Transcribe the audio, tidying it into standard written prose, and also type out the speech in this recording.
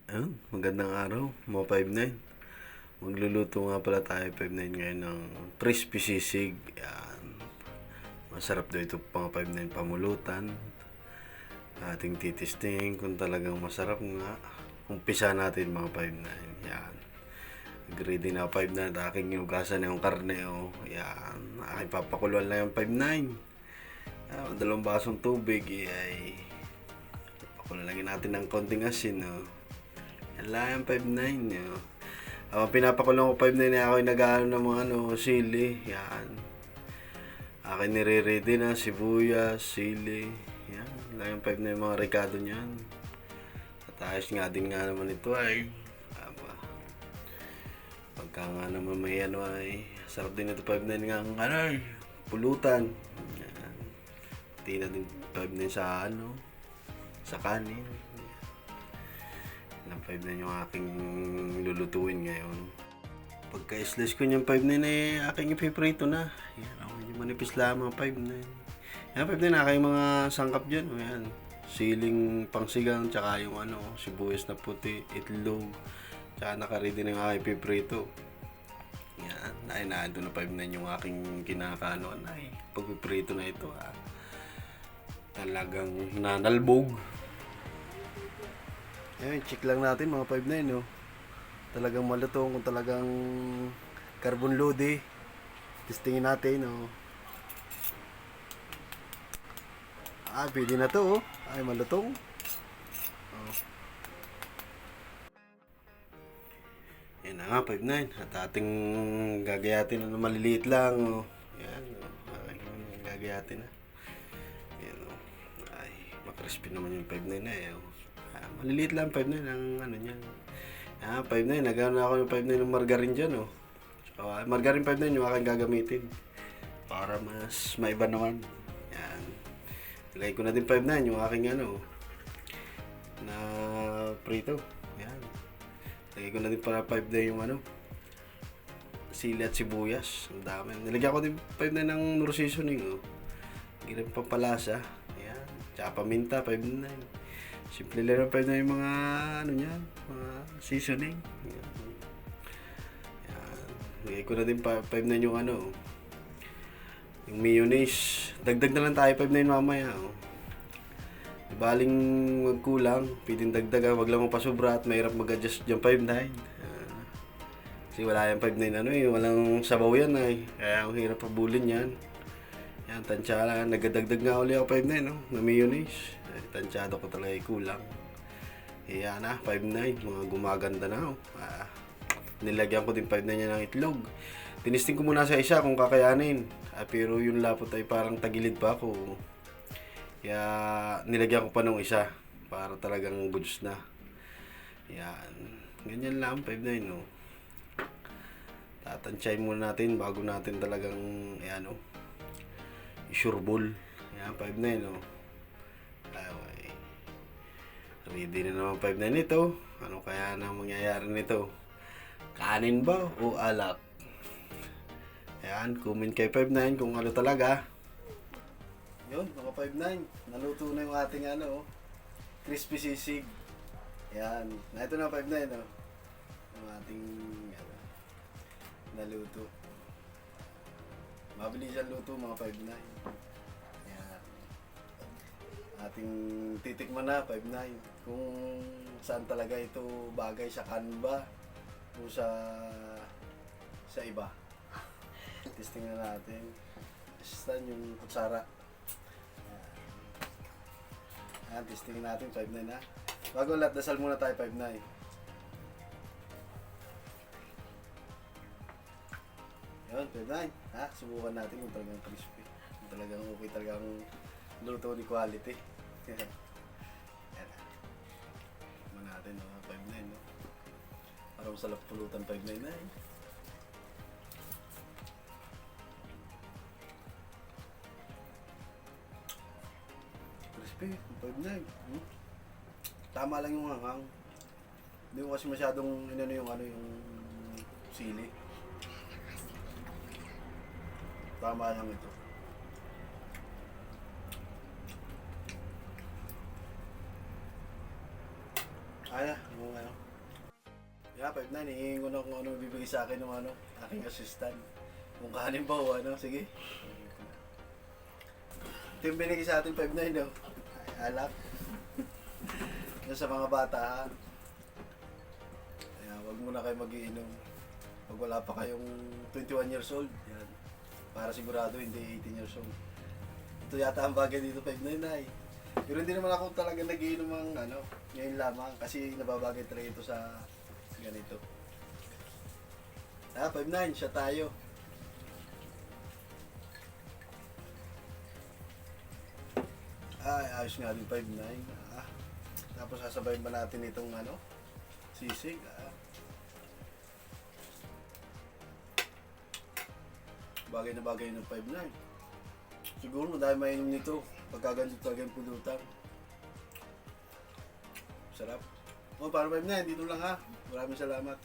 Ayun, magandang araw, mga 5-9. Magluluto nga pala tayo 5-9 ngayon ng crispy sisig. Yan. Masarap daw ito mga 5-9 pamulutan. Ating titisting kung talagang masarap nga. Umpisa natin mga 5-9. Yan. Ready na 5-9 at aking inugasan na yung karne. Oh. Yan. Aking papakuluan lang yung 5-9. Dalawang basong tubig. Ay, pakulangin natin ng konting asin. Oh. Yan lang yung 5-9. Oh. Pinapakulong ko 5-9 na ako yung nag-ano ng mga sili. Yan. Akin nire-ready na sibuyas, sili. Yan. Lang yung 5-9 yung mga rekado niyan. At ayos nga din nga naman ito ay. Pagka nga naman may ay sarap din ito 5-9 nga ay pulutan. Yan. Pati na din 5-9 sa sa kanin. Ng 5-9 yung aking lulutuin ngayon. Pagka-slice ko niyang 5-9 aking ipiprito na. Yan, medyo manipis lamang 5-9. Yan, 5-9 aking mga sangkap dyan. Yan, siling pangsigang, tsaka yung sibuyas na puti, itlog, tsaka nakaready na yung aking ipiprito. Yan, nandun na 5-9 yung aking kinakanoan. Pagpiprito na ito, talagang nanalbog. Ayan, check lang natin mga 5-9, no? Talagang malutong, kung talagang carbon load eh. Testingin natin, no? Pwede na to, oh. Ay, malutong. Oh. Yan na nga, 5-9. At ating gagayatin na maliliit lang, oh. Yan, oh. Gagayatin na. Yan, oh. Ay, makrispy naman yung 5-9 na eh, oh. Maliliit lang 5-9 ang niyan. 5-9, nagano ako ng 5-9 ng margarine dyan, oh. So, margarine 5-9 yung aking gagamitin. Para mas maiba naman. Yan. Ilagay ko na din 5-9 yung aking na prito. Yan. Ilagay ko na din para 5-9 yung sili at sibuyas. Ang dami. Nilagyan ko din 5-9 ng nor seasoning, oh. Ginang pampalasa. Yan. Tsaka paminta 5-9. Simple lang pa na yung mga niyan, mga seasoning. Yan. Lagay ko na din 5-9 yung yung mayonnaise. Dagdag na lang tayo 5-9 mamaya. Oh. Baling magkulang, pwedeng dagdagan, wag lang mapasubra at mahirap mag-adjust yung 5-9. Kasi wala yung 5-9 walang sabaw yan ay. Kaya ang hirap pabulin yan. Yan, tansya lang. Nagdagdag nga ulit ako 5-9 na mayonnaise. Tansyado ko talaga kulang. Yan na, 5-9. Mga gumaganda na. Nilagyan ko din 5-9 niya ng itlog. Tinisting ko muna sa isa kung kakayanin. Pero yung lapot ay parang tagilid pa ako. Kaya nilagyan ko pa ng isa. Para talagang goods na. Yan. Ganyan lang, 5-9 no. Tatansyahin muna natin bago natin talagang isureball. Yan, 5-9 no. Okay. Ready na naman 5-9 nito. Ano kaya na mangyayari nito? Kanin ba o alak? Ayan, comment kay 5-9 kung ano talaga. Yun, mga 5-9. Naluto na yung ating crispy sisig. Ayan. Ito na 5-9 yung ating naluto. Mabilis ang luto mga 5-9. Ating titikman na 5-9 kung saan talaga ito bagay sa kanba o sa iba. Testing na natin. Saan yung kutsara. Ayan, testing natin 5-9 na. Bago lahat, dasal muna tayo 5-9. Yun, 5-9. Subukan natin kung talagang crispy. Kung talagang okay talagang luto ni quality. Yan na. Tignan natin 5-9 no. Para masarap pulutan 5-9 na eh. Crispy 5-9. Tama lang yung hanghang. Hindi ko kasi masyadong yung sili. Tama lang ito. Yung ano. Yeah, 5'9", hihingin ko na kung ano bibigay sa akin ng ano, aking assistant. Kung kanin ba o ano, sige. Ito yung binigay sa atin 5'9", no? Ay, alak. Yan sa mga bata, ha? Kaya wag muna kayo magiinom. Pag wala pa kayong 21 years old, yan. Para sigurado hindi 18 years old. Ito yata ang bagay dito 5'9", ay. Pero hindi naman ako talaga nagiinom ng ano, ngayon lamang kasi nababagay talaga ito sa ganito. 5'9", siya tayo. Ay, ayos nga din 5'9". Tapos sasabayin ba natin itong ano, sisig. Bagay na bagay ng 5'9". Siguro madami mainom nito. Pagkaganto talaga yung pulutan. Sarap. Para 5'9", dito lang ha. Maraming salamat.